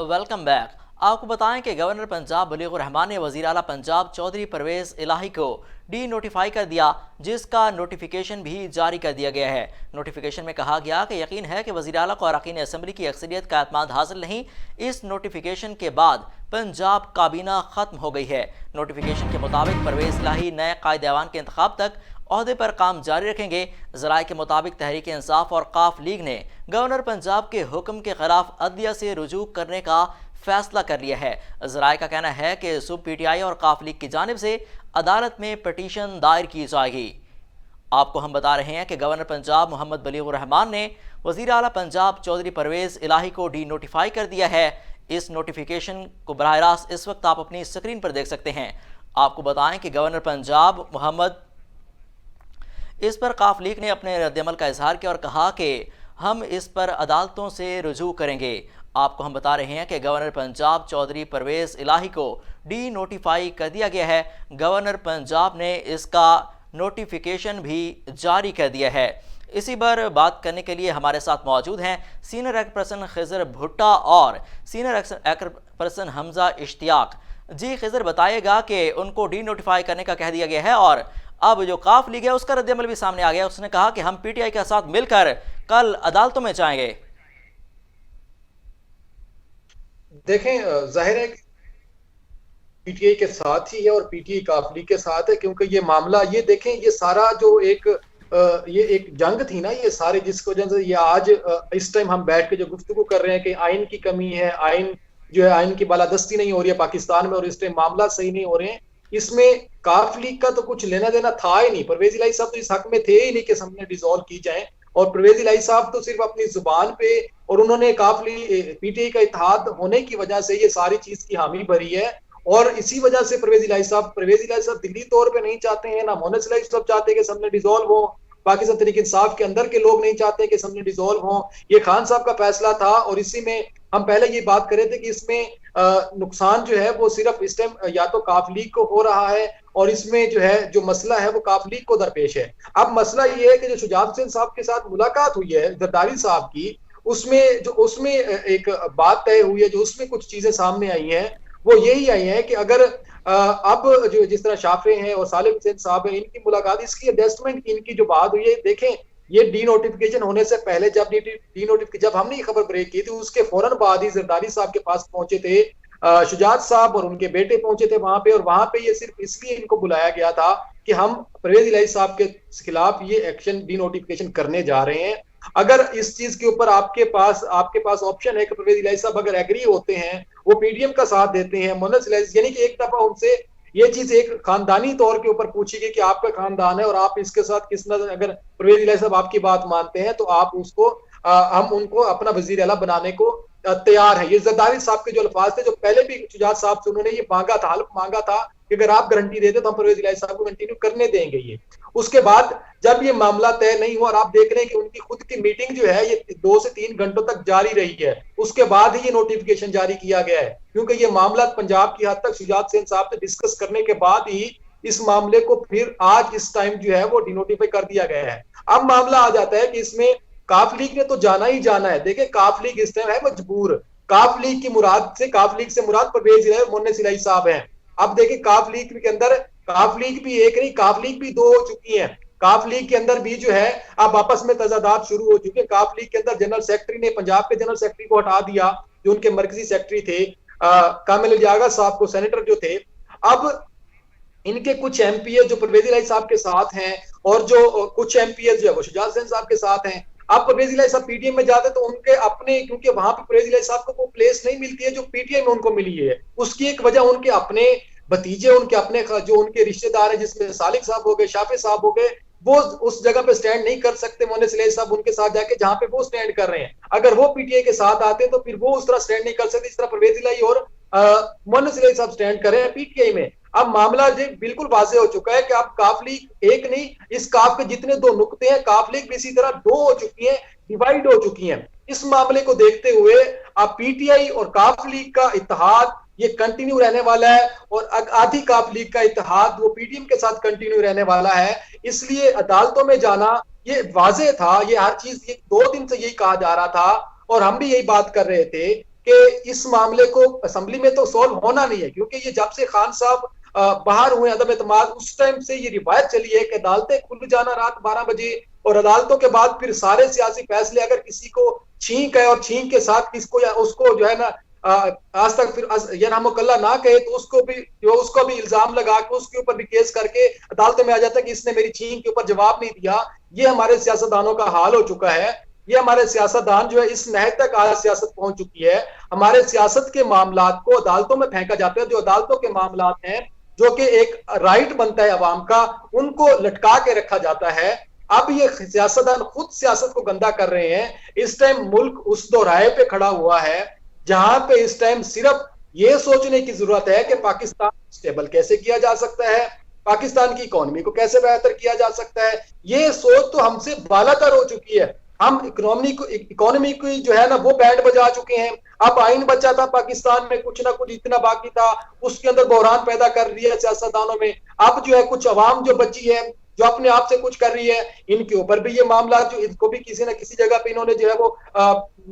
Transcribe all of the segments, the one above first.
Welcome back. आपको बताएं कि गवर्नर पंजाब बलीगुर रहमान ने वज़ीर आला पंजाब चौधरी परवेज़ इलाही को डी नोटिफाई कर दिया, जिसका नोटिफिकेशन भी जारी कर दिया गया है। नोटिफिकेशन में कहा गया कि यकीन है कि वज़ीर आला को अरकान असम्बली की अक्सरियत का एतमाद हासिल नहीं। इस नोटिफिकेशन के बाद पंजाब काबीना ख़त्म हो गई है। नोटिफिकेशन के मुताबिक परवेज़ इलाही नए कायदे ऐवान के इंतखाब तक ओहदे पर काम जारी रखेंगे। ज़राए के मुताबिक तहरीक इंसाफ और काफ लीग ने गवर्नर पंजाब के हुक्म के खिलाफ अदलिया से रुजू करने का फैसला कर लिया है। ज़राए का कहना है कि सुब PTI और काफ लीग की जानिब से अदालत में पटिशन दायर की जाएगी। आपको हम बता रहे हैं कि गवर्नर पंजाब मोहम्मद बलीगुर रहमान ने वज़ीर आला पंजाब चौधरी परवेज़ इलाही को डी नोटिफाई कर दिया है। इस नोटिफिकेशन को बराह रास्त इस वक्त आप अपनी स्क्रीन पर देख सकते हैं। आपको बताएं कि गवर्नर पंजाब मोहम्मद इस पर काफ लीग ने अपने रद्दअमल का इजहार किया और कहा कि हम इस पर अदालतों से रुजू करेंगे। आपको हम बता रहे हैं कि गवर्नर पंजाब चौधरी परवेज़ इलाही को डी नोटिफाई कर दिया गया है। गवर्नर पंजाब ने इसका नोटिफिकेशन भी जारी कर दिया है। इसी पर बात करने के लिए हमारे साथ मौजूद हैं senior act person Khizar Bhutta और senior act person Hamza Ishtiaq. जी खिज़र, बताइएगा कि उनको डी नोटिफाई करने का कह दिया गया है और अब जो काफ लीग है उसका रद्दअमल भी सामने आ गया। उसने कहा कि हम PTI के साथ मिलकर कल अदालतों में जाएंगे। देखें, जाहिर है PTI के साथ ही है और PTI काफ लीग के साथ है, क्योंकि ये मामला, ये देखें, ये सारा जो ये एक जंग थी ना, ये सारे जिसकी वजह से ये आज इस टाइम हम बैठ के जो गुफ्तगू कर रहे हैं कि आइन की कमी है, आइन जो है आइन की बालादस्ती नहीं हो रही है पाकिस्तान में और इस टाइम मामला सही नहीं हो रहे हैं, इसमें काफ लीग का तो कुछ लेना देना था ही नहीं। परवेज इलाही साहब तो इस हक में थे ही नहीं कि हमने डिसॉल्व की जाए, और परवेज इलाही साहब तो सिर्फ अपनी जुबान पे, और उन्होंने काफ लीग PTI का इत्तेहाद होने की वजह से ये सारी चीज की हामी भरी है। और इसी वजह से परवेज इलाही साहब दिल्ली तौर पे नहीं चाहते हैं, ना मोहम्मद इलाही साहब चाहते हैं कि हमने डिसॉल्व हो, पाकिस्तान तहरीक इंसाफ के अंदर के लोग नहीं चाहते कि हमने डिसॉल्व हो। ये खान साहब का फैसला था, और इसी में हम पहले ये बात कर रहे थे कि इसमें नुकसान जो है वो सिर्फ इस टाइम या तो काफ लीग को हो रहा है, और इसमें जो है जो मसला है वो काफ लीग को दरपेश है। अब मसला ये है कि जो शुजात हुसैन साहब के साथ मुलाकात हुई है जरदारी साहब की, उसमें एक बात तय हुई है, जो उसमें कुछ चीजें सामने आई हैं, वो यही आई है कि अगर अब जो जिस तरह शाफे हैं और सालिम हुसैन साहब हैं, इनकी मुलाकात, इसकी एडजस्टमेंट की इनकी जो बात हुई है, देखें, ये डी नोटिफिकेशन होने से पहले जब हमने ये खबर ब्रेक की थी, उसके फौरन बाद ही जरदारी साहब के पास पहुंचे थे शुजात साहब, और उनके बेटे पहुंचे थे वहां पे, और वहां पे ये सिर्फ इसलिए इनको बुलाया गया था कि हम परवेज इलाही साहब के खिलाफ ये एक्शन डी नोटिफिकेशन करने जा रहे हैं। अगर इस चीज के ऊपर आपके पास ऑप्शन है कि परवेज इलाही साहब अगर एग्री होते हैं, वो PDM का साथ देते हैं, मोहम्मद इलाही, यानी कि एक दफा उनसे ये चीज एक खानदानी तौर के ऊपर पूछी गई कि आपका खानदान है और आप इसके साथ किस नजर, अगर परवेज इलाही साहब आपकी बात मानते हैं तो आप उसको हम उनको अपना वजीर आला बनाने को तैयार है। ये जरदारी साहब के जो अल्फाज थे, जो पहले भी शुजात साहब से उन्होंने ये मांगा था, हल्फ मांगा था कि अगर आप गारंटी देते तो हम परवेज इलाही साहब को कंटिन्यू करने देंगे। ये उसके बाद जब ये मामला तय नहीं हुआ, और आप देख रहे हैं कि उनकी खुद की मीटिंग जो है ये 2 से 3 घंटों तक जारी रही है, उसके बाद ही ये नोटिफिकेशन जारी किया गया है, क्योंकि ये मामला पंजाब की हद तक शुजात हुसैन साहब से डिस्कस करने के बाद ही इस मामले को फिर आज इस टाइम जो है वो डिनोटिफाई कर दिया गया है। अब मामला आ जाता है कि इसमें काफ लीग ने तो जाना ही जाना है। देखिए, काफ लीग इस टाइम है मजबूर। काफ लीग से मुराद परवेज इलाही, मोहम्मद इलाही साहब हैं। अब देखिए, काफ लीग के अंदर काफ लीग भी एक नहीं, काफ लीग भी 2 हो चुकी है। काफ लीग के अंदर भी जो है अब आपस में तजादात शुरू हो चुके हैं। काफ लीग के अंदर जनरल सेक्रेटरी ने पंजाब के जनरल सेक्रेटरी को हटा दिया, जो उनके मरकजी सेक्रेटरी थे, कामिल लियाकत साहब को, सेनेटर जो थे। अब इनके कुछ MPA जो परवेज इलाही साहब के साथ हैं, और जो कुछ MPA जो है वो शुजात हुसैन साहब के साथ हैं। अब परवेज इलाही साहब PTM में जाते तो उनके अपने, क्योंकि वहां पे परवेज इलाही साहब को वो प्लेस नहीं मिलती है जो PTI में उनको मिली है। उसकी एक वजह उनके अपने भतीजे, उनके अपने जो उनके रिश्तेदार हैं, जिसमें सालिक साहब हो गए, शाफे साहब हो गए, वो उस जगह पे स्टैंड नहीं कर सकते मोहम्मद इलाही साहब उनके साथ जाके जहां पे वो स्टैंड कर रहे हैं। अगर वो PTI के साथ आते हैं तो फिर वो उस तरह स्टैंड नहीं कर सकते जिस तरह परवेज इलाही और मोहम्मद इलाही साहब स्टैंड कर रहे हैं PTI में। अब मामला जी बिल्कुल वाज़ेह हो चुका है कि अब काफ लीग एक नहीं, इस काफ के जितने 2 नुक्ते हैं, काफ लीग भी इसी तरह 2 हो चुकी है, डिवाइड हो चुकी हैं। इस मामले को देखते हुए अब PTI और काफ लीग का इत्तेहाद ये कंटिन्यू रहने वाला है, और आधी काफ लीग का इत्तेहाद वो PDM के साथ कंटिन्यू रहने वाला है। इसलिए अदालतों में जाना ये वाज़ेह था, ये हर चीज, ये 2 दिन से यही कहा जा रहा था, और हम भी यही बात कर रहे थे कि इस मामले को असेंबली में तो सॉल्व होना नहीं है, क्योंकि ये जब से खान साहब बाहर हुए अदम एतमाद, उस टाइम से ये रिवायत चली है कि अदालतें खुल जाना रात 12 बजे, और अदालतों के बाद फिर सारे सियासी फैसले, अगर किसी को छींक है और छींक के साथ किसको या उसको जो है ना आज तक फिर यरहमुकल्लाह ना कहे तो उसको भी इल्जाम लगा के उसके ऊपर भी केस करके अदालत में आ जाता है कि इसने मेरी छींक के ऊपर जवाब नहीं दिया। ये हमारे सियासतदानों का हाल हो चुका है। ये हमारे सियासतदान जो है इस नहर तक आज सियासत पहुंच चुकी है। हमारे सियासत के मामलात को अदालतों में फेंका जाता है, जो अदालतों के मामलात हैं, जो कि एक राइट बनता है अवाम का, उनको लटका के रखा जाता है। अब ये सियासतदान खुद सियासत को गंदा कर रहे हैं। इस टाइम मुल्क उस दोराहे पे खड़ा हुआ है जहां पे इस टाइम सिर्फ ये सोचने की जरूरत है कि पाकिस्तान स्टेबल कैसे किया जा सकता है, पाकिस्तान की इकोनॉमी को कैसे बेहतर किया जा सकता है। ये सोच तो हमसे बालातर हो चुकी है। हम इकोनॉमी की जो है ना वो बैंड बजा चुके हैं। अब आइन बचा था पाकिस्तान में, कुछ ना कुछ इतना बाकी था, उसके अंदर बहरान पैदा कर दिया सियासतदानों में। अब जो है कुछ अवाम जो बची है, जो अपने आप से कुछ कर रही है, इनके ऊपर भी ये मामला जो इनको भी किसी ना किसी जगह पे इन्होंने जो है वो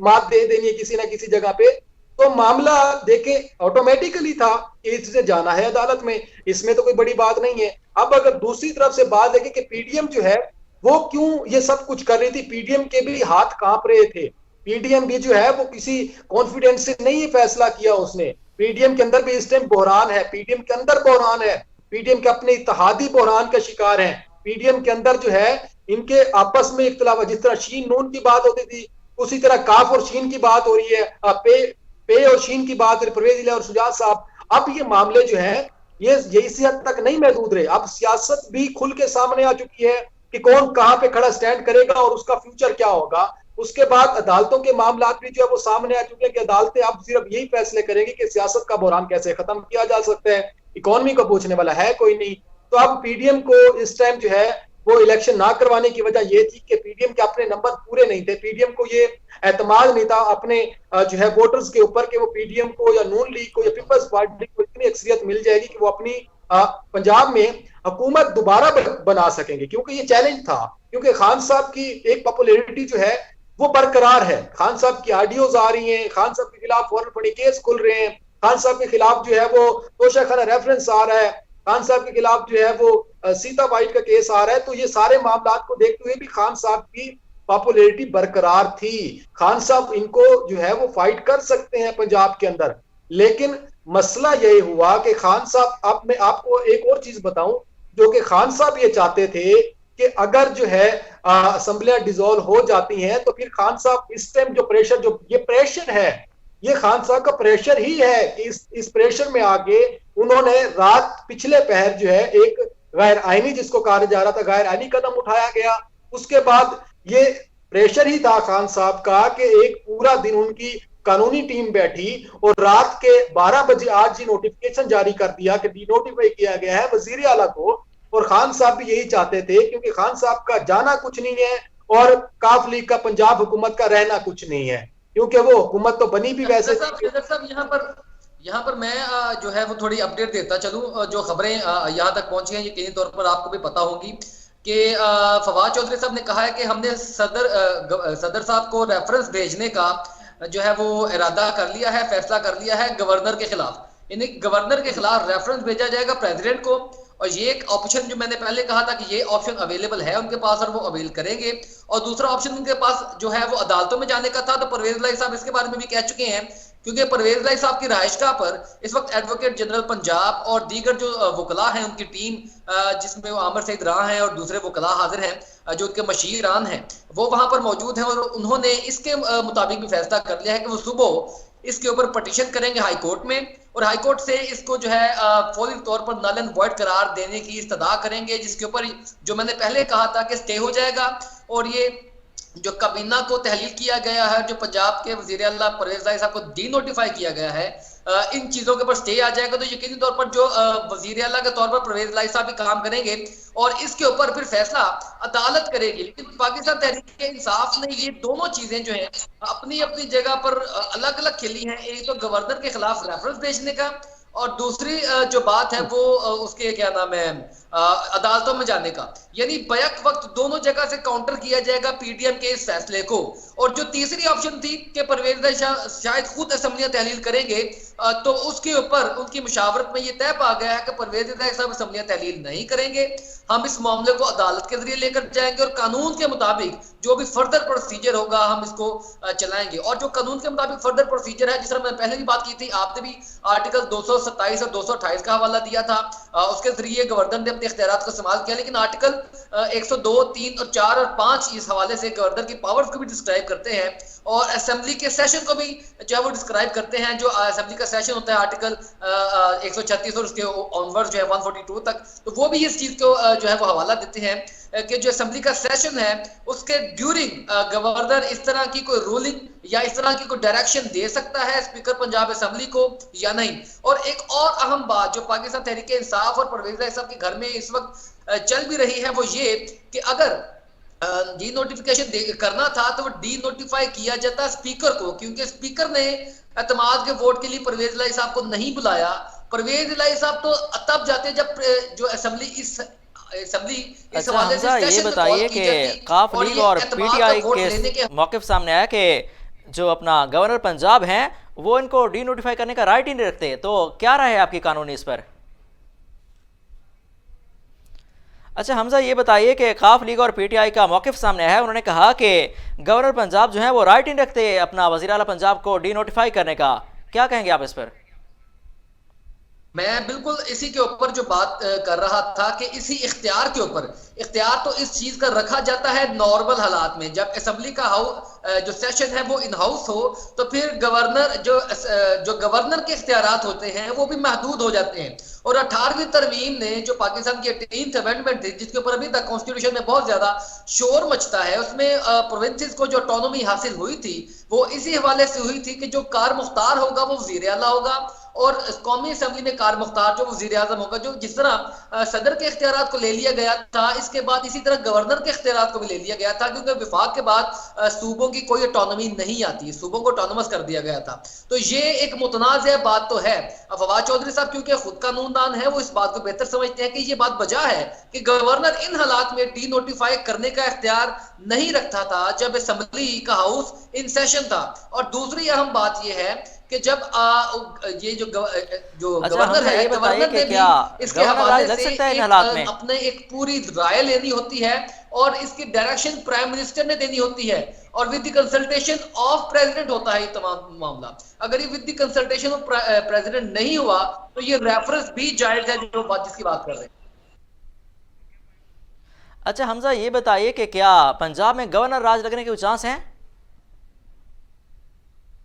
मात दे देनी है किसी ना किसी जगह पे। तो मामला देखें ऑटोमेटिकली था कि इससे जाना है अदालत में, इसमें तो कोई बड़ी बात नहीं है। अब अगर दूसरी तरफ से बात देखें कि पीडीएम जो है वो क्यों ये सब कुछ कर रही थी, पीडीएम के भी हाथ कांप रहे थे। पीडीएम भी जो है वो किसी कॉन्फिडेंस से नहीं फैसला किया उसने। पीडीएम के अंदर भी इस टाइम बहरान है, पीडीएम के अंदर बहरान है, पीडीएम के अपने इत्तेहादी बहरान का शिकार है। पीडीएम के अंदर जो है इनके आपस में इख्तिलाफ, जिस तरह शीन नून की बात होती थी उसी तरह काफ और शीन की बात हो रही है, पे और शीन की बात, परवेज इलाही और सुजात साहब। अब ये मामले जो है ये इसी हद तक नहीं महदूद रहे। अब सियासत भी खुल के सामने आ चुकी है कि कौन कहां पे खड़ा स्टैंड करेगा और उसका फ्यूचर क्या होगा। उसके बाद अदालतों के मामलात भी जो है वो सामने आ चुके हैं कि अदालतें अब सिर्फ यही फैसले करेंगी कि सियासत का बहरान कैसे खत्म किया जा सकता है, इकोनॉमी को पूछने वाला है कोई नहीं। तो अब पीडीएम को इस टाइम जो है वो इलेक्शन ना करवाने की वजह ये थी कि पीडीएम के अपने नंबर पूरे नहीं थे। पीडीएम को ये एतमाद नहीं था अपने जो है वोटर्स के ऊपर कि वो पीडीएम को या नून लीग को या पीपल्स पार्टी को इतनी अक्सरियत मिल जाएगी कि वो अपनी पंजाब में हुकूमत दोबारा बना सकेंगे, क्योंकि ये चैलेंज था। क्योंकि खान साहब की एक पॉपुलैरिटी जो है वो बरकरार है, खान साहब की ऑडियोज आ रही हैं, खान साहब के खिलाफ फौरन बड़े केस खुल रहे हैं, खान साहब के खिलाफ जो है वो तोशाखाना रेफरेंस आ रहा है, खान साहब के खिलाफ जो है वो सीता वाइट का केस आ रहा है। तो ये सारे मामला को देखते हुए भी खान साहब की पॉपुलैरिटी बरकरार थी। खान साहब इनको जो है वो फाइट कर सकते हैं पंजाब के अंदर। लेकिन मसला यही हुआ कि खान साहब, अब मैं आपको एक और चीज बताऊं, जो कि खान साहब ये चाहते थे कि अगर जो है असेंबलियां डिसॉल्व हो जाती हैं तो फिर खान साहब इस टाइम जो ये प्रेशर है, ये खान साहब का प्रेशर ही है कि इस प्रेशर में आगे उन्होंने रात पिछले पहर जो है एक गैर आईनी, जिसको कहा जा रहा था गैर आईनी कदम उठाया गया। उसके बाद ये प्रेशर ही था खान साहब का कि एक पूरा दिन उनकी कानूनी टीम बैठी और रात के 12 बजे आज ही नोटिफिकेशन जारी कर दिया कि डिनोटिफाई किया गया है वजीर आला को। और खान साहब भी यही चाहते थे, क्योंकि खान साहब का जाना कुछ नहीं है और काफ लीग का पंजाब हुकूमत का रहना कुछ नहीं है, क्योंकि वो हुकूमत तो बनी भी वैसे। यहाँ पर मैं जो है वो थोड़ी अपडेट देता चलूं। जो खबरें यहाँ तक पहुंची हैं यकीनी तौर पर आपको भी पता होगी कि फवाद चौधरी साहब ने कहा है कि हमने सदर साहब को रेफरेंस भेजने का जो है वो इरादा कर लिया है, फैसला कर लिया है गवर्नर के खिलाफ। यानी गवर्नर के खिलाफ रेफरेंस भेजा जाएगा प्रेसिडेंट को, और ये एक ऑप्शन जो मैंने पहले कहा था कि ये ऑप्शन अवेलेबल है उनके पास और वो अवेल करेंगे। और दूसरा ऑप्शन उनके पास जो है वो अदालतों में जाने का था। तो परवेज इलाही साहब इसके बारे में भी कह चुके हैं, क्योंकि परवेज इलाही साहब की रिहाइशगाह पर इस वक्त एडवोकेट जनरल पंजाब और दीगर जो वकला हैं उनकी टीम, जिसमें वो आमिर सईद राह हैं और दूसरे वकला हाजिर हैं जो उनके मशीरान हैं, वो वहां पर मौजूद हैं। और उन्होंने इसके मुताबिक भी फैसला कर लिया है कि वो सुबह इसके ऊपर पटिशन करेंगे हाई कोर्ट में, और हाई कोर्ट से इसको जो है फौरी तौर पर नल एंड वॉइड करार देने की इस्तदा करेंगे, जिसके ऊपर जो मैंने पहले कहा था कि स्टे हो जाएगा। और ये जो काबीना को तहलील किया गया है, जो पंजाब के वजीर आला परवेज इलाही साहब को डी नोटिफाई किया गया है, इन चीजों के ऊपर स्टे आ जाएगा। तो यकीनी तौर पर जो वजीर आला के तौर पर परवेज इलाही साहब भी काम करेंगे और इसके ऊपर फिर फैसला अदालत करेगी। लेकिन पाकिस्तान तहरीक इंसाफ ने ये दोनों चीजें जो है अपनी अपनी जगह पर अलग अलग खेली हैं। एक तो गवर्नर के खिलाफ रेफरेंस भेजने का, और दूसरी जो बात है वो उसके क्या नाम है अदालतों में जाने का, यानी बैक वक्त दोनों जगह से काउंटर किया जाएगा पीडीएम के इस फैसले को। और जो तीसरी ऑप्शन थी कि परवेज शायद खुद असेंबलियां तहलील करेंगे, तो उसके ऊपर उनकी मुशावरत में ये तय पा गया है कि परवेज साहब असेंबलियां तहलील नहीं करेंगे, हम इस मामले को अदालत के जरिए लेकर जाएंगे और कानून के मुताबिक जो भी फर्दर प्रोसीजर होगा हम इसको चलाएंगे। और जो कानून के मुताबिक फर्दर प्रोसीजर है, जिस तरह मैंने पहले भी बात की थी, आपने भी आर्टिकल 227 और 228 का हवाला दिया था, उसके जरिए गवर्नर ने अपने इख्तियारात को इस्तेमाल किया, लेकिन आर्टिकल 102, 3 और 4 और 5 इस हवाले से गवर्नर की पावर्स को भी डिस्क्राइब करते हैं और असेंबली के सेशन को भी जो है वो डिस्क्राइब करते हैं। जो असेंबली का सेशन होता है आर्टिकल 136 और उसके ऑनवर्ड जो है 142 तक, तो वो भी इस चीज को जो है वो हवाला देते हैं कि जो असेंबली का सेशन है उसके ड्यूरिंग गवर्नर इस तरह की कोई रूलिंग या इस तरह की कोई डायरेक्शन दे सकता है स्पीकर पंजाब असेंबली को या नहीं। और एक और अहम बात जो पाकिस्तान तहरीक इंसाफ और परवेज साहब के घर में इस वक्त चल भी रही है वो ये कि अगर डी नोटिफिकेशन करना था तो वो डी नोटिफाई किया जाता स्पीकर को, क्योंकि स्पीकर ने एतमाद के वोट के लिए परवेज इलाही साहब को नहीं बुलाया। परवेज इलाही साहब तो तब जाते जब जो असेंबली इस अच्छा हमजा, ये बताइए कि काफ लीग और पीटीआई के मौक़िफ़ सामने आया कि जो अपना गवर्नर पंजाब हैं वो इनको डी नोटिफाई करने का राइट ही नहीं रखते, तो क्या राय है आपकी कानूनी इस पर? अच्छा हमजा, ये बताइए कि काफ लीग और पीटीआई का मौक़िफ़ सामने आया है, उन्होंने कहा कि गवर्नर पंजाब जो है वो राइट ही नहीं रखते अपना वज़ीर आला पंजाब को डी नोटिफाई करने का, क्या कहेंगे आप इस पर? मैं बिल्कुल इसी के ऊपर जो बात कर रहा था कि इसी इख्तियार के ऊपर, इख्तियार तो इस चीज का रखा जाता है नॉर्मल हालात में, जब असेंबली का जो सेशन है वो इन हाउस हो तो फिर गवर्नर जो गवर्नर के इख्तियारात होते हैं वो भी महदूद हो जाते हैं। और 18वीं तरमीम ने जो पाकिस्तान की 18th अमेंडमेंट थी जिसके ऊपर अभी तक कॉन्स्टिट्यूशन में बहुत ज्यादा शोर मचता है, उसमें प्रोविंसेस को जो ऑटोनॉमी हासिल हुई थी वो इसी हवाले से हुई थी कि जो कार मुख्तार होगा वो वजीर आला होगा और कौमी असेंबली में कार मुख्तार जो वजीर आजम होगा। जो जिस तरह सदर के इख्तियारात को ले लिया गया था, इसके बाद इसी तरह गवर्नर के इख्तियारात को भी ले लिया गया था, क्योंकि विफाक के बाद सूबों की कोई ऑटोनॉमी नहीं आती, सूबों को ऑटोनोमस कर दिया गया था। तो ये एक मुतनाज़ बात तो है। अब फवाद चौधरी साहब क्योंकि खुद कानूनदान है, वो इस बात को बेहतर समझते हैं कि ये बात वजह है कि गवर्नर इन हालात में डी नोटिफाई करने का इख्तियार नहीं रखता था जब असेंबली का हाउस इन सेशन था। और दूसरी अहम बात यह है कि जब ये जो गवर्नर है, गवर्नर ने भी इसके हवाले से अपने एक पूरी राय लेनी होती है और इसकी डायरेक्शन प्राइम मिनिस्टर ने देनी होती है और with the consultation of president होता है ये तमाम मामला। अगर ये with the consultation of president नहीं हुआ तो ये रेफरेंस भी जायज है जो बात जिसकी बात कर रहे हैं। अच्छा हमजा, ये बताइए कि क्या पंजाब में गवर्नर राज लगने के चांस हैं?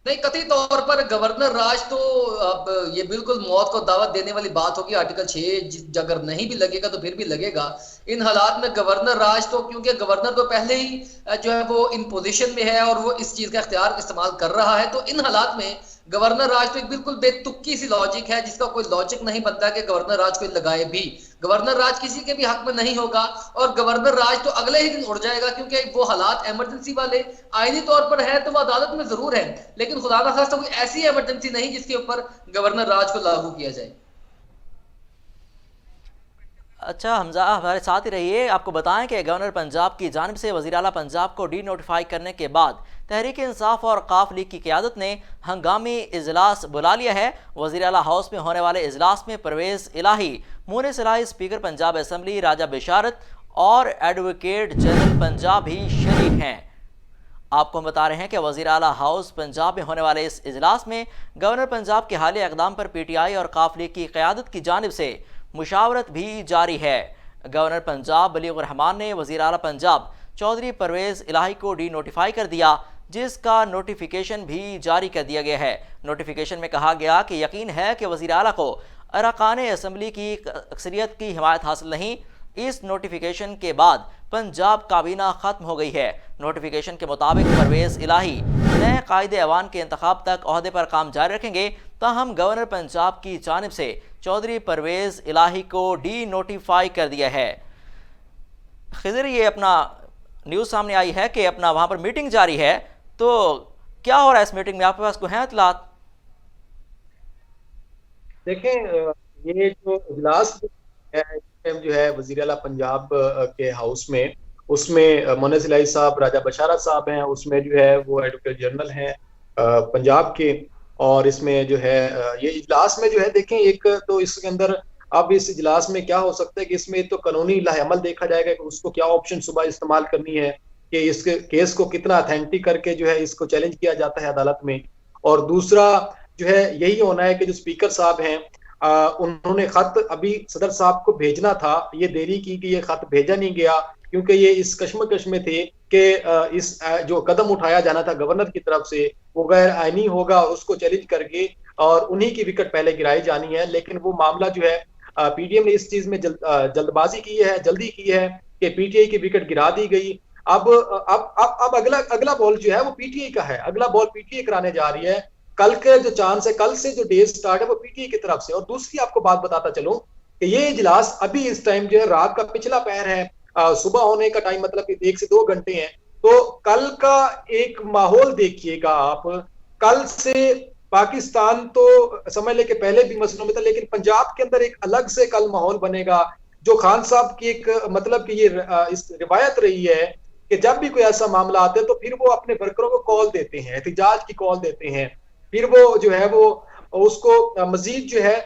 नहीं, कतई तौर पर गवर्नर राज तो अब ये बिल्कुल मौत को दावत देने वाली बात होगी। आर्टिकल 6 अगर नहीं भी लगेगा तो फिर भी लगेगा। इन हालात में गवर्नर राज तो, क्योंकि गवर्नर तो पहले ही जो है वो इन पोजीशन में है और वो इस चीज का इख्तियार इस्तेमाल कर रहा है, तो इन हालात में गवर्नर राज तो एक बिल्कुल बेतुकी सी लॉजिक है जिसका कोई लॉजिक नहीं बनता कि गवर्नर राज कोई लगाए भी। गवर्नर राज किसी के भी हक में नहीं होगा और गवर्नर राज तो अगले ही दिन उड़ जाएगा, क्योंकि वो हालात इमरजेंसी वाले आईनी तौर पर है तो वो अदालत में जरूर है, लेकिन खुदा ना खास्ता कोई ऐसी इमरजेंसी नहीं जिसके ऊपर गवर्नर राज को लागू किया जाए। अच्छा हमजा, हमारे साथ ही रहिए। आपको बताएं कि गवर्नर पंजाब की जानिब से वज़ीर आला पंजाब को डी नोटिफाई करने के बाद तहरीक इंसाफ और काफ लीग की क़यादत ने हंगामी इजलास बुला लिया है। वज़ीर आला हाउस में होने वाले इजलास में परवेज़ इलाही, मुनीस इलाही, स्पीकर पंजाब असम्बली राजा बिशारत और एडवोकेट जनरल पंजाब भी शरीक हैं। आपको हम बता रहे हैं कि वज़ीर आला हाउस पंजाब में होने वाले इस इजलास में गवर्नर पंजाब के हालिया इक़दाम पर PTI और काफ लीग की क़यादत की जानिब से मुशावरत भी जारी है। गवर्नर पंजाब बलीग़ुर रहमान ने वज़ीर आला पंजाब चौधरी परवेज़ इलाही को डी नोटिफाई कर दिया, जिसका नोटिफिकेशन भी जारी कर दिया गया है। नोटिफिकेशन में कहा गया कि यकीन है कि वज़ीर आला को अरकान असम्बली की अक्सरियत की हिमायत हासिल नहीं। इस नोटिफिकेशन के बाद पंजाब काबीना ख़त्म हो गई है। नोटिफिकेशन के मुताबिक परवेज़ इलाही नए कायदे अवान के इंतखाब तक ओहदे पर काम जारी रखेंगे। ताहम गवर्नर पंजाब की जानिब से चौधरी परवेज़ इलाही को डी नोटिफाई कर दिया है। खिज़र, ये अपना न्यूज़ सामने आई है कि अपना वहाँ पर मीटिंग जारी है, तो क्या हो रहा है इस मीटिंग में, आपके पास कोई है इत्तलात? देखें, ये जो इजलास है जो है वजीर आला पंजाब के हाउस में, उसमें मोनेस इलाही साहब, राजा बशारत साहब हैं, उसमें जो है वो एडवोकेट जनरल हैं पंजाब के। और इसमें जो है ये इजलास में जो है देखें, एक तो इसके अंदर अब इस इजलास में क्या हो सकता है कि इसमें तो कानूनी लाहेअमल देखा जाएगा कि उसको क्या ऑप्शन सुबह इस्तेमाल करनी है, कि इस केस को कितना अथेंटिक करके जो है इसको चैलेंज किया जाता है अदालत में। और दूसरा जो है यही होना है कि जो स्पीकर साहब हैं उन्होंने खत अभी सदर साहब को भेजना था, ये देरी की कि ये खत भेजा नहीं गया, क्योंकि ये इस कश्मकश में थे कि इस जो कदम उठाया जाना था गवर्नर की तरफ से वो गैर आईनी होगा, उसको चैलेंज करके और उन्हीं की विकेट पहले गिराई जानी है। लेकिन वो मामला जो है पीटीएम ने इस चीज में जल्दबाजी की है, जल्दी की है कि पीटीआई की विकेट गिरा दी गई। अब अगला बॉल जो है वो पीटीआई का है, अगला बॉल पीटीआई कराने जा रही है। कल के जो चांस है, कल से जो डेज स्टार्ट है वो पीटीआई की तरफ से। और दूसरी आपको बात बताता चलूं कि ये इजलास अभी इस टाइम जो है रात का पिछला पहर है, सुबह होने का टाइम मतलब 1 से 2 घंटे हैं। तो कल का एक माहौल देखिएगा आप। कल से पाकिस्तान तो समझ ले कि पहले भी मसलों में था, लेकिन पंजाब के अंदर एक अलग से कल माहौल बनेगा। जो खान साहब की एक मतलब कि ये इस रिवायत रही है कि जब भी कोई ऐसा मामला आता है तो फिर वो अपने वर्करों को कॉल देते हैं, एहतिजाज की कॉल देते हैं, फिर वो जो है वो उसको मजीद जो है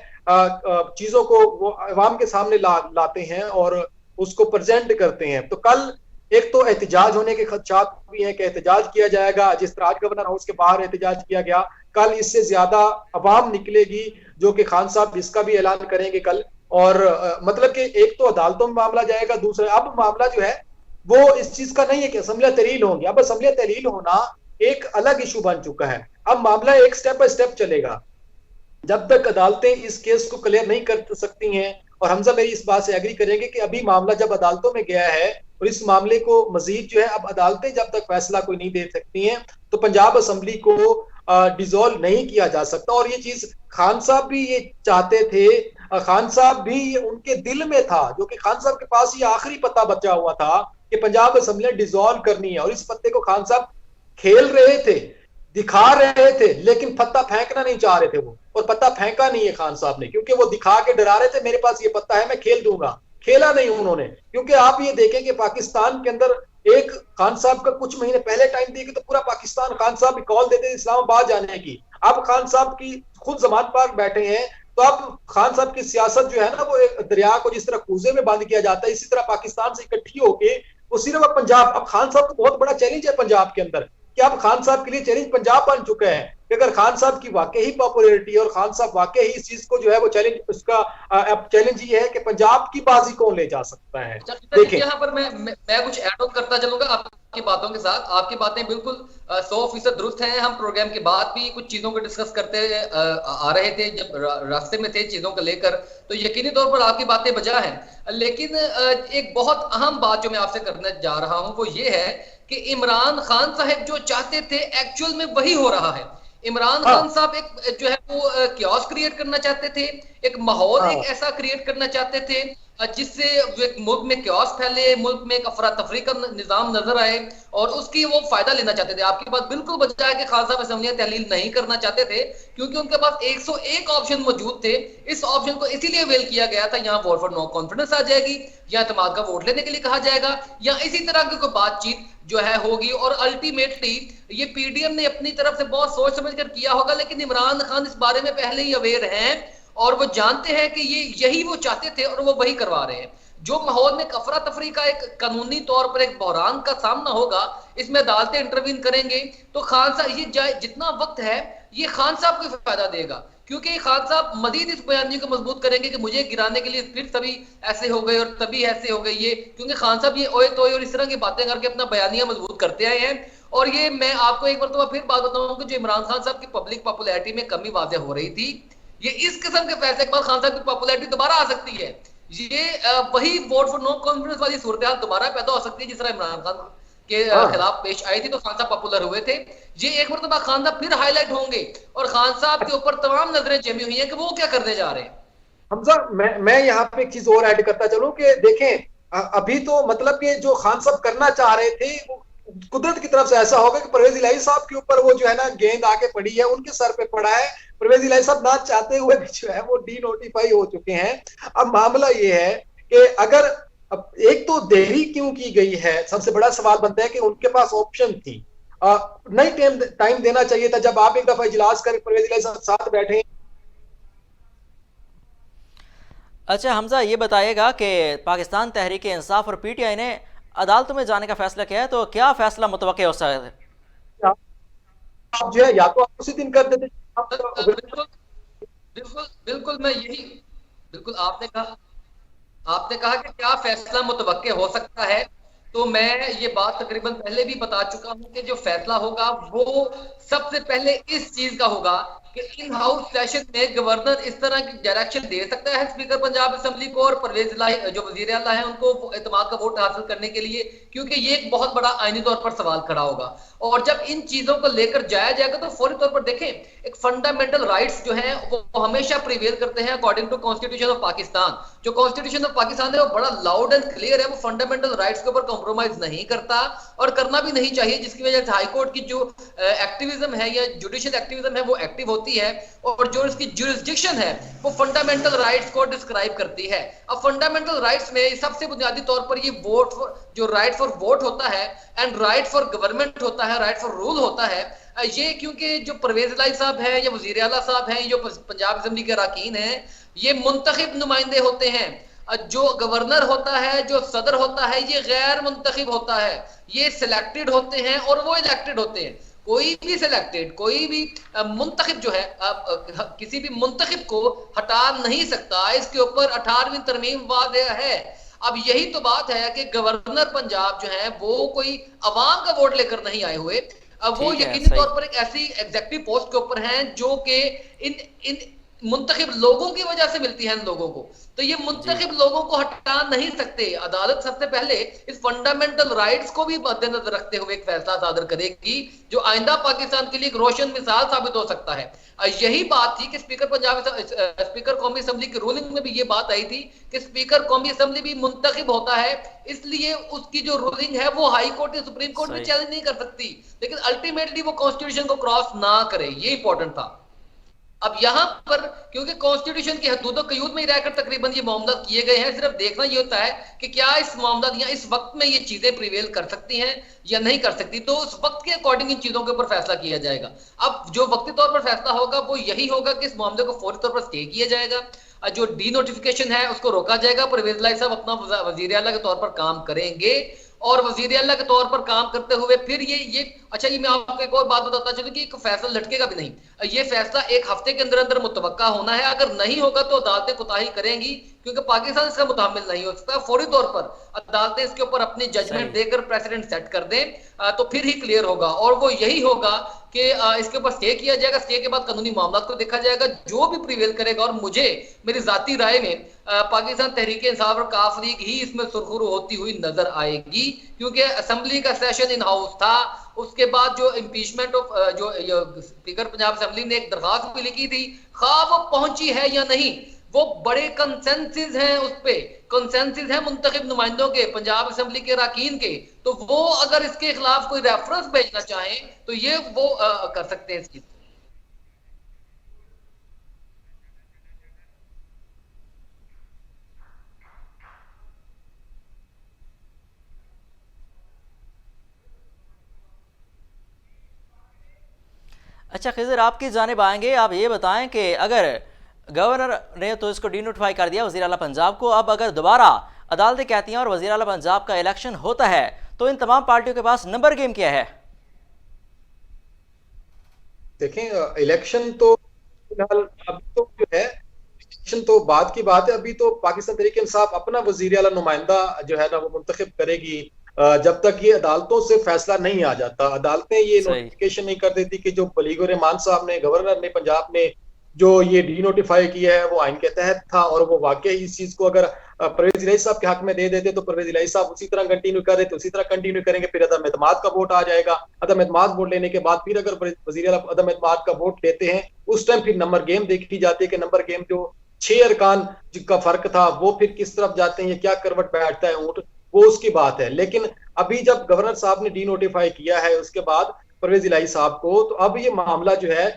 चीजों को वो अवाम के सामने लाते हैं और उसको प्रेजेंट करते हैं। तो कल एक तो एहतिजाज होने के खदशात भी हैं कि एहतिजाज किया जाएगा, जिस तरह आज गवर्नर हाउस के बाहर एहतिजाज किया गया, कल इससे ज्यादा अवाम निकलेगी जो कि खान साहब इसका भी ऐलान करेंगे कल। और मतलब कि एक तो अदालतों में मामला जाएगा, दूसरा अब मामला जो है वो इस चीज का नहीं है कि असम्बलिया तहलील होंगी। अब असम्बलिया तहलील होना एक अलग इशू बन चुका है। अब मामला एक स्टेप बाय स्टेप चलेगा। जब तक अदालतें इस केस को क्लियर नहीं कर सकती हैं, और हमजा मेरी इस बात से एग्री करेंगे कि अभी मामला जब अदालतों में गया है और इस मामले को मजीद जो है अब अदालतें जब तक फैसला कोई नहीं दे सकती हैं तो पंजाब असम्बली को डिसॉल्व नहीं किया जा सकता। और ये चीज खान साहब भी ये चाहते थे, खान साहब भी ये उनके दिल में था, जो कि खान साहब के पास ये आखिरी पत्ता बचा हुआ था कि पंजाब असम्बली डिसॉल्व करनी है। और इस पत्ते को खान साहब खेल रहे थे, दिखा रहे थे, लेकिन पत्ता फेंकना नहीं चाह रहे थे वो, और पत्ता फेंका नहीं है खान साहब ने, क्योंकि वो दिखा के डरा रहे थे मेरे पास ये पत्ता है मैं खेल दूंगा। खेला नहीं उन्होंने, क्योंकि आप ये देखें कि पाकिस्तान के अंदर एक खान साहब का कुछ महीने पहले टाइम दिए तो पूरा पाकिस्तान खान साहब कॉल देते थे इस्लामाबाद जाने की। अब खान साहब की खुद जमानत पाक बैठे हैं, तो अब खान साहब की सियासत जो है ना वो एक दरिया को जिस तरह कूजे में बंद किया जाता है, इसी तरह पाकिस्तान से इकट्ठी होके वो सिर्फ पंजाब। अब खान साहब को बहुत बड़ा चैलेंज है पंजाब के अंदर, कि अब खान साहब के लिए चैलेंज पंजाब बन चुका है कि अगर खान साहब की वाकई ही पॉपुलैरिटी और खान साहब वाकई ही इस चीज को जो है वो चैलेंज, उसका अब चैलेंज ये है कि पंजाब की बाजी कौन ले जा सकता है। देखिए यहाँ पर मैं कुछ ऐड ऑन करता चलूंगा आपकी बातों के साथ। आपकी बातें बिल्कुल 100% दुरुस्त हैं। हम प्रोग्राम के बाद भी कुछ चीजों को डिस्कस करते आ रहे थे जब रास्ते में थे चीजों को लेकर, तो यकीनी तौर पर आपकी बातें बजा हैं। लेकिन एक बहुत अहम बात जो मैं आपसे करने जा रहा हूं वो ये है कि इमरान खान साहब जो चाहते थे एक्चुअल में वही हो रहा है। इमरान खान साहब एक जो है वो क्योस क्रिएट करना चाहते थे, एक माहौल एक ऐसा क्रिएट करना चाहते थे जिससे मुल्क में क्योस फैले, मुल्क में एक अफरा तफरी का निजाम नजर आए, और उसकी वो फायदा लेना चाहते थे। आपकी बात बिल्कुल बचा है कि खान साहब असम्बलियां तहलील नहीं करना चाहते थे, क्योंकि उनके पास 101 ऑप्शन मौजूद थे। इस ऑप्शन को इसीलिए वेल किया गया था, यहाँ वोट फॉर नो कॉन्फिडेंस आ जाएगी, या एतमाद का वोट लेने के लिए कहा जाएगा, या इसी तरह की कोई बातचीत जो है होगी। और अल्टीमेटली ये पीडीएम ने अपनी तरफ से बहुत सोच समझ कर किया होगा, लेकिन इमरान खान इस बारे में पहले ही अवेयर हैं और वो जानते हैं कि ये यही वो चाहते थे और वो वही करवा रहे हैं। जो माहौल में अफरा तफरी का एक कानूनी तौर पर एक बहरान का सामना होगा, इसमें अदालतें इंटरवीन करेंगे, तो खान साहब ये जितना वक्त है ये खान साहब को फायदा देगा, क्योंकि खान साहब मजीद इस बयानी को मजबूत करेंगे कि मुझे गिराने के लिए फिर सभी ऐसे हो गए और तभी ऐसे हो गए ये, क्योंकि खान साहब ये ओए तोए और इस तरह की बातें करके अपना बयानिया मजबूत करते आए हैं। और ये मैं आपको एक बार फिर बात बताऊं कि जो इमरान खान साहब की पब्लिक पॉपुलैरिटी में कमी वाज़ेह हो रही थी, ये इस किस्म के फैसले के बाद खान साहब की पॉपुलैरिटी दोबारा आ सकती है। ये वही वोट फॉर नो कॉन्फिडेंस वाली सूरत हाल दोबारा पैदा हो सकती है जिस तरह इमरान खान के खिलाफ पेश आई थी तो खान साहब पॉपुलर हुए थे। ये एक मरतबा खान साहब फिर हाईलाइट होंगे और खान साहब के ऊपर तमाम नजरें जमी हुई हैं कि वो क्या करने जा रहे हैं। हमजा मैं यहाँ पे एक चीज और ऐड करता चलूं कि देखें अभी तो मतलब कि जो खान साहब करना चाह रहे थे वो कुदरत की तरफ से ऐसा होगा कि परवेज इलाही साहब के ऊपर वो जो है ना गेंद आके पड़ी है, उनके सर पे पड़ा है। परवेज इलाही साहब ना चाहते हुए भी जो है वो डी नोटिफाई हो चुके हैं। अब मामला ये है कि अगर अब एक तो देरी क्यों की गई है, सबसे बड़ा सवाल बनता है कि उनके पास ऑप्शन थी, नहीं टाइम देना चाहिए था। जब आप एक दफा इजलास करें, परवेज इलाही साहब साथ बैठे। अच्छा हमजा, ये बताइएगा कि पाकिस्तान तहरीक इंसाफ और पीटीआई ने अदालतों में जाने का फैसला किया है, तो क्या फैसला मुतवक्के हो सकता है? आप जो है या तो आप उसी दिन कर देते आप। बिल्कुल बिल्कुल बिल्कुल, मैं यही बिल्कुल आपने कहा कि क्या फैसला मुतवक्के हो सकता है, तो मैं ये बात तकरीबन पहले भी बता चुका हूं कि जो फैसला होगा वो सबसे पहले इस चीज का होगा कि इन हाउस सेशन में गवर्नर इस तरह की डायरेक्शन दे सकता है स्पीकर पंजाब असेंबली को और परवेज इलाही जो वजीर आला है उनको एतमाद का वोट हासिल करने के लिए, क्योंकि ये एक बहुत बड़ा आईनी तौर पर सवाल खड़ा होगा। और जब इन चीजों को लेकर जाया जाएगा तो फौरी तौर पर देखें, एक फंडामेंटल राइट्स जो हैं वो हमेशा प्रिवेल करते हैं according to constitution of Pakistan. जो कॉन्स्टिट्यूशन ऑफ पाकिस्तान है वो बड़ा लाउड एंड क्लियर है, वो फंडामेंटल राइट्स के ऊपर कॉम्प्रोमाइज नहीं करता और करना भी नहीं चाहिए, जिसकी वजह से हाईकोर्ट की जो एक्टिविज्म है या जुडिशियल एक्टिविज्म है वो एक्टिव होती है और जो इसकी जुरिस्डिक्शन है वो फंडामेंटल राइट्स को डिस्क्राइब करती है। अब फंडामेंटल राइट्स में सबसे बुनियादी तौर पर ये वोट, जो राइट फॉर वोट होता है एंड राइट फॉर गवर्नमेंट होता है, राइट फॉर रूल होता है, ये क्योंकि जो परवेज इलाही साहब हैं या वजीर आला साहब हैं, जो पंजाब असेंबली के अरकान हैं, ये मुंतखब नुमाइंदे होते हैं। जो गवर्नर होता है, जो सदर होता है, ये गैर मुंतखब होता है, ये सिलेक्टेड होते हैं और वो इलेक्टेड होते हैं। कोई भी सिलेक्टेड, कोई भी मुंतखब जो है किसी भी मुंतखब को हटा नहीं सकता। इसके ऊपर 18वीं तरमीम वादे है। अब यही तो बात है कि गवर्नर पंजाब जो है वो कोई अवाम का वोट लेकर नहीं आए हुए, अब वो यकीनी तौर पर एक ऐसी एग्जेक्टिव पोस्ट के ऊपर हैं जो कि इन मुंतखब लोगों की वजह से मिलती है इन लोगों को, तो ये मुंतखब लोगों को हटा नहीं सकते। अदालत सबसे पहले इस फंडामेंटल राइट्स को भी मद्देनजर रखते हुए एक फैसला सादर करेगी जो आइंदा पाकिस्तान के लिए एक रोशन मिसाल साबित हो सकता है। यही बात थी कि स्पीकर कौमी असेंबली की रूलिंग में भी ये बात आई थी कि स्पीकर कौमी असेंबली भी मुंतखब होता है, इसलिए उसकी जो रूलिंग है वो हाई कोर्ट या सुप्रीम कोर्ट में चैलेंज नहीं कर सकती, लेकिन अल्टीमेटली वो कॉन्स्टिट्यूशन को क्रॉस ना करे, ये इंपॉर्टेंट था। अब यहां पर क्योंकि कॉन्स्टिट्यूशन की हदूद कयूद में ही रहकर तकरीबन ये मामला किए गए हैं, सिर्फ देखना ये होता है कि क्या इस मामला या इस वक्त में ये चीजें प्रिवेल कर सकती हैं या नहीं कर सकती, तो उस वक्त के अकॉर्डिंग इन चीजों के ऊपर फैसला किया जाएगा। अब जो वक्ती तौर पर फैसला होगा वो यही होगा कि इस मामले को फौरी तौर पर स्टे किया जाएगा, जो डी नोटिफिकेशन है उसको रोका जाएगा। परवेज इलाही साहब अपना वजीर आला के तौर पर काम करेंगे और वजीर आला के तौर पर काम करते हुए फिर ये अच्छा, ये मैं आपको एक और बात बताता चलूं कि एक फैसला लटकेगा भी नहीं। ये फैसला एक हफ्ते के अंदर अंदर मुतवक्का होना है, अगर नहीं होगा तो अदालतें कोताही करेंगी, क्योंकि पाकिस्तान इसका मुतामिल नहीं हो सकता। फौरी तौर पर अदालतें इसके ऊपर अपनी जजमेंट देकर प्रेसिडेंट सेट कर दें तो फिर ही क्लियर होगा, और वो यही होगा कि इसके ऊपर स्टे किया जाएगा। स्टे के बाद कानूनी मामला को देखा जाएगा, जो भी प्रिवेल करेगा। और मुझे मेरी जाती राय में पाकिस्तान तहरीक इंसाफ और काफ लीग ही इसमें सुरखरू होती हुई नजर आएगी, क्योंकि असेंबली का सेशन इन हाउस था। उसके बाद जो इम्पीचमेंट ऑफ जो स्पीकर पंजाब असेंबली ने एक दरखास्त भी लिखी थी, खा वो पहुंची है या नहीं, वो बड़े कंसेंसस हैं, उस पे कंसेंसस है मुंतखब नुमाइंदों के, पंजाब असेंबली के अरकान के, तो वो अगर इसके खिलाफ कोई रेफरेंस भेजना चाहें तो ये वो कर सकते हैं इस चीज। अच्छा खिज़र, आपकी जानिब आएंगे, आप ये बताएं कि अगर गवर्नर ने तो इसको डीनोटिफाई कर दिया वज़ीर आला पंजाब को, अब अगर दोबारा अदालतें कहती हैं और वज़ीर आला पंजाब का इलेक्शन होता है तो इन तमाम पार्टियों के पास नंबर गेम क्या है? देखें, इलेक्शन तो फिलहाल अभी तो जो है, इलेक्शन तो बाद की बात है। अभी तो पाकिस्तान तहरीक इंसाफ अपना वज़ीर आला नुमाइंदा जो है ना वो मुंतखब करेगी, जब तक ये अदालतों से फैसला नहीं आ जाता। अदालतें ये नोटिफिकेशन नहीं कर देती कि जो बलीगुर रहमान साहब ने, गवर्नर ने पंजाब ने जो ये डी नोटिफाई किया है वो आइन के तहत था, और वो वाकई इस चीज को अगर परवेज इलाही साहब के हक में दे देते तो परवेज इलाही साहब उसी तरह कंटिन्यू कर रहे थे, उसी तरह कंटिन्यू करेंगे। फिर अदम एतमाद का वोट आ जाएगा, अदम एतमाद वोट लेने के बाद फिर अगर वजीर आला अदम एतमाद का वोट लेते हैं, उस टाइम फिर नंबर गेम देखी जाती है कि नंबर गेम जो 6 अरकान जिसका फर्क था वो फिर किस तरफ जाते हैं, ये क्या करवट बैठता है ऊंट, वो उसकी बात है। लेकिन अभी जब गवर्नर साहब ने डी नोटिफाई किया है उसके बाद परवेज इलाही साहब को, तो अब ये मामला जो है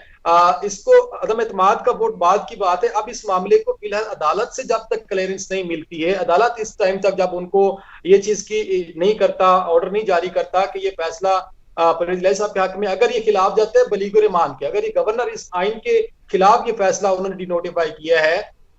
इसको अदम एतमाद का वोट बाद की बात है। अब इस मामले को फिलहाल अदालत से जब तक क्लियरेंस नहीं मिलती है, अदालत इस टाइम तक जब उनको ये चीज की नहीं करता, ऑर्डर नहीं जारी करता कि ये फैसला परवेज इलाही साहब के हक में, अगर ये खिलाफ जाता है बलीगो रहमान के, अगर ये गवर्नर इस आइन के खिलाफ ये फैसला उन्होंने डिनोटिफाई किया है,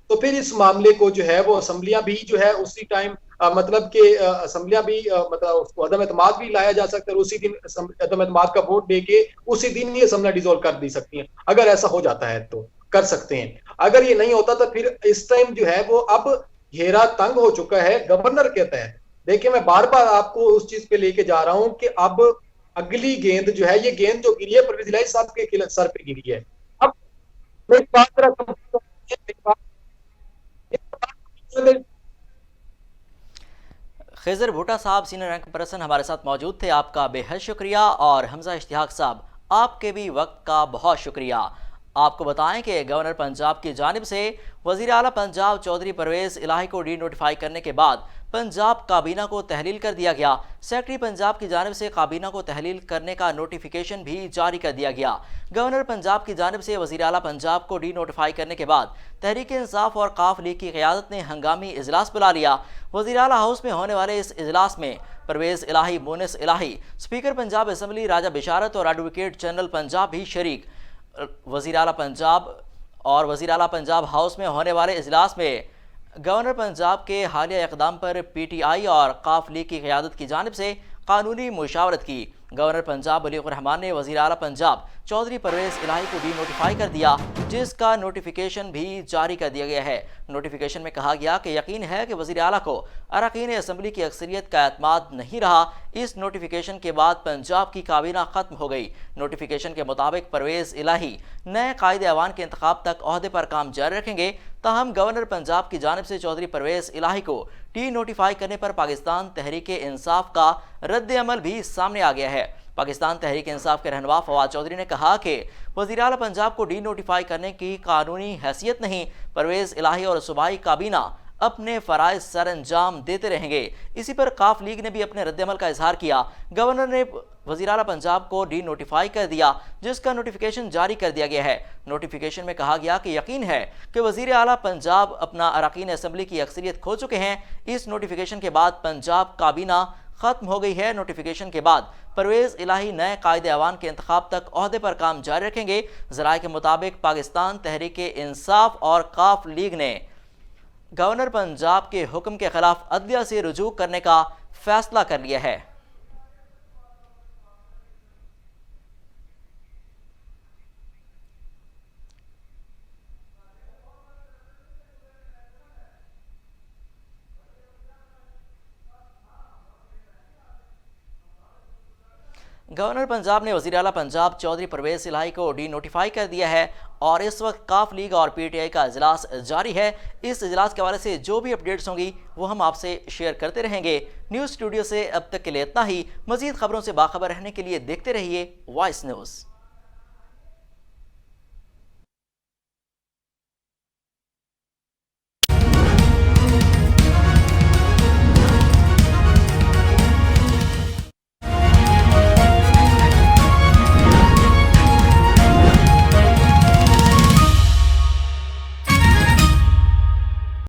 तो फिर इस मामले को जो है वो असम्बलियां भी जो है उसी टाइम मतलब के असम्बलियां भी मतलब उसको अदम एतमाद भी लाया जा सकता है, उसी दिन अदम एतमाद का वोट देके उसी दिन ये असम्बलियां डिसॉल्व कर दी सकती हैं। अगर ऐसा हो जाता है तो कर सकते हैं, अगर ये नहीं होता तो फिर इस टाइम जो है वो अब घेरा तंग हो चुका है गवर्नर के तहत। देखिए मैं बार बार आपको उस चीज पे लेके जा रहा हूं कि अब अगली गेंद जो है, ये गेंद जो गिरी है परवेज इलाही साहब के सर पे गिरी है। अब मेरी बात जरा खिज़र भुट्टा साहब सीनियर रैंक पर्सन हमारे साथ मौजूद थे, आपका बेहद शुक्रिया। और हमजा इश्तिहाक साहब, आपके भी वक्त का बहुत शुक्रिया। आपको बताएं कि गवर्नर पंजाब की जानिब से वज़ीर आला पंजाब चौधरी परवेज़ इलाही को डी नोटिफाई करने के बाद पंजाब काबीना को तहलील कर दिया गया। सेक्रेटरी पंजाब की जानिब से काबीना को तहलील करने का नोटिफिकेशन भी जारी कर दिया गया। गवर्नर पंजाब की जानिब से वज़ीर आला पंजाब को डी नोटिफाई करने के बाद तहरीक इंसाफ और काफ लीग की क़यादत ने हंगामी इजलास बुला लिया। वज़ीर आला हाउस में होने वाले इस इजलास में परवेज़ इलाही, मुनिस इलाही, स्पीकर पंजाब असम्बली राजा बिशारत और एडवोकेट जनरल पंजाब भी शरीक। वज़ीर आला पंजाब हाउस में होने वाले इजलास में गवर्नर पंजाब के हालिया इक़दाम पर PTI और काफ लीग की क़यादत की जानिब से कानूनी मुशावरत की। गवर्नर पंजाब बलीगुर रहमान ने वज़ीर आला पंजाब चौधरी परवेज़ इलाही को डी नोटिफाई कर दिया, जिसका नोटिफिकेशन भी जारी कर दिया गया है। नोटिफिकेशन में कहा गया कि यकीन है कि वज़ीर आला को अरकान असम्बली की अक्सरियत का एतमाद नहीं रहा। इस नोटिफिकेशन के बाद पंजाब की काबीना ख़त्म हो गई। नोटिफिकेशन के मुताबिक परवेज़ इलाही नए कायदे अवान के इंतखाब तक ओहदे पर काम जारी रखेंगे। ताहम गवर्नर पंजाब की जानिब से चौधरी परवेज़ इलाही को डी नोटिफाई करने पर पाकिस्तान तहरीक इंसाफ का रद्द अमल भी सामने आ गया है। पाकिस्तान तहरीक इंसाफ के रहनुमा फवाद चौधरी ने कहा कि वज़ीर आला पंजाब को डी नोटिफाई करने की कानूनी हैसियत नहीं, परवेज़ इलाही और सूबाई काबीना अपने फ़राइज़ सर अंजाम देते रहेंगे। इसी पर काफ लीग ने भी अपने रद्दअमल का इजहार किया। गवर्नर ने वज़ीर आला पंजाब को डी नोटिफाई कर दिया, जिसका नोटिफिकेशन जारी कर दिया गया है। नोटिफिकेशन में कहा गया कि यकीन है कि वज़ीर आला पंजाब अपना अरकान असम्बली की अक्सरियत खो चुके हैं। इस नोटिफिकेशन के बाद पंजाब काबीना ख़त्म हो गई है। नोटिफिकेशन के बाद परवेज़ इलाही नए कायदे अवान के इंतखाब तक ओहदे पर काम जारी रखेंगे। ज़राए के मुताबिक पाकिस्तान तहरीक इंसाफ और काफ लीग ने गवर्नर पंजाब के हुक्म के खिलाफ अदलिया से रुजू करने का फैसला कर लिया है। गवर्नर पंजाब ने वज़ीर आला पंजाब चौधरी परवेज़ इलाही को डी नोटिफाई कर दिया है और इस वक्त काफ लीग और PTI का इजलास जारी है। इस इजलास के हवाले से जो भी अपडेट्स होंगी वो हम आपसे शेयर करते रहेंगे। न्यूज़ स्टूडियो से अब तक के लिए इतना ही। मज़ीद खबरों से बाखबर रहने के लिए देखते रहिए वॉइस न्यूज़।